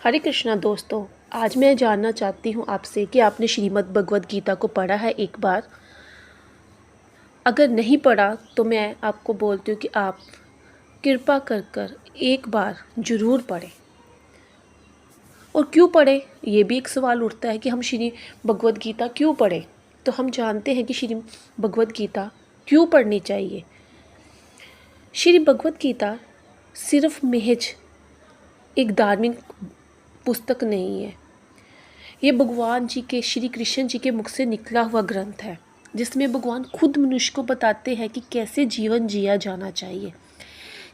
हरे कृष्णा दोस्तों, आज मैं जानना चाहती हूँ आपसे कि आपने श्रीमद् भगवद गीता को पढ़ा है एक बार। अगर नहीं पढ़ा तो मैं आपको बोलती हूँ कि आप कृपा कर कर एक बार ज़रूर पढ़ें। और क्यों पढ़ें, ये भी एक सवाल उठता है कि हम श्री भगवद गीता क्यों पढ़ें। तो हम जानते हैं कि श्री भगवद गीता क्यों पढ़नी चाहिए। श्री भगवद गीता सिर्फ महज एक धार्मिक पुस्तक नहीं है। ये भगवान जी के, श्री कृष्ण जी के मुख से निकला हुआ ग्रंथ है, जिसमें भगवान खुद मनुष्य को बताते हैं कि कैसे जीवन जिया जाना चाहिए।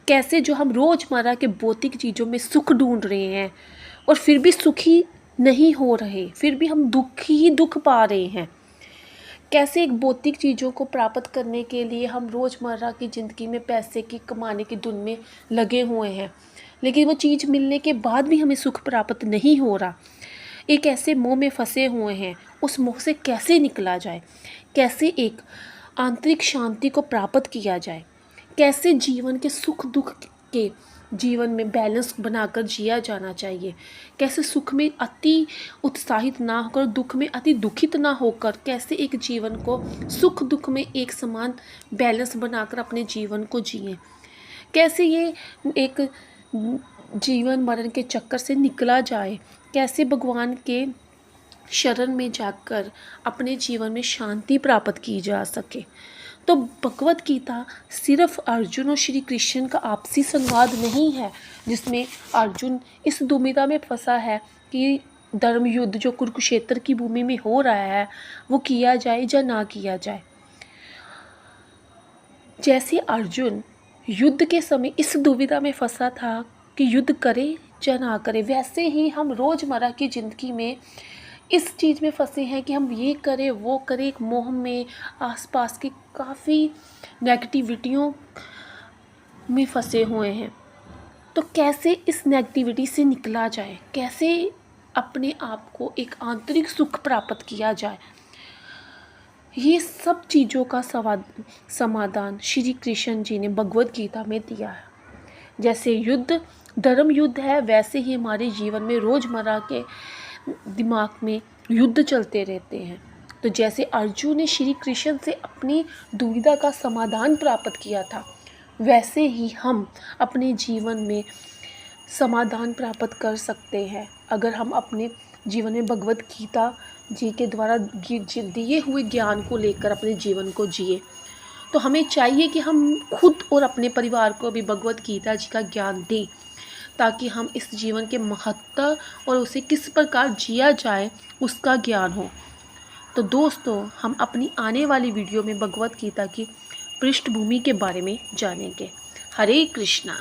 कैसे जो हम रोज़मर्रा के भौतिक चीज़ों में सुख ढूंढ रहे हैं और फिर भी सुखी नहीं हो रहे, फिर भी हम दुख ही दुख पा रहे हैं। कैसे एक भौतिक चीज़ों को प्राप्त करने के लिए हम रोज़मर्रा की ज़िंदगी में पैसे की कमाने की धुन में लगे हुए हैं, लेकिन वो चीज़ मिलने के बाद भी हमें सुख प्राप्त नहीं हो रहा। एक ऐसे मोह में फंसे हुए हैं, उस मोह से कैसे निकला जाए, कैसे एक आंतरिक शांति को प्राप्त किया जाए, कैसे जीवन के सुख दुख के जीवन में बैलेंस बनाकर जिया जाना चाहिए, कैसे सुख में अति उत्साहित ना होकर दुख में अति दुखित ना होकर कैसे एक जीवन को सुख दुख में एक समान बैलेंस बनाकर अपने जीवन को जिए, कैसे ये एक जीवन मरण के चक्कर से निकला जाए, कैसे भगवान के शरण में जाकर अपने जीवन में शांति प्राप्त की जा सके। तो भगवद गीता सिर्फ अर्जुन और श्री कृष्ण का आपसी संवाद नहीं है, जिसमें अर्जुन इस दुविधा में फंसा है कि धर्म युद्ध जो कुरुक्षेत्र की भूमि में हो रहा है वो किया जाए या ना किया जाए। जैसे अर्जुन युद्ध के समय इस दुविधा में फंसा था कि युद्ध करे या ना करे, वैसे ही हम रोज़मर्रा की ज़िंदगी में इस चीज़ में फंसे हैं कि हम ये करें वो करें, एक मोह में आसपास की काफ़ी नेगेटिविटियों में फंसे हुए हैं। तो कैसे इस नेगेटिविटी से निकला जाए, कैसे अपने आप को एक आंतरिक सुख प्राप्त किया जाए, ये सब चीज़ों का समाधान श्री कृष्ण जी ने भगवद गीता में दिया है। जैसे युद्ध धर्म युद्ध है, वैसे ही हमारे जीवन में रोज़मर्रा के दिमाग में युद्ध चलते रहते हैं। तो जैसे अर्जुन ने श्री कृष्ण से अपनी दुविधा का समाधान प्राप्त किया था, वैसे ही हम अपने जीवन में समाधान प्राप्त कर सकते हैं अगर हम अपने जीवन में भगवद गीता जी के द्वारा दिए हुए ज्ञान को लेकर अपने जीवन को जिए। तो हमें चाहिए कि हम खुद और अपने परिवार को भी भगवद गीता जी का ज्ञान दें, ताकि हम इस जीवन के महत्व और उसे किस प्रकार जिया जाए उसका ज्ञान हो। तो दोस्तों, हम अपनी आने वाली वीडियो में भगवद गीता की पृष्ठभूमि के बारे में जानेंगे। हरे कृष्णा।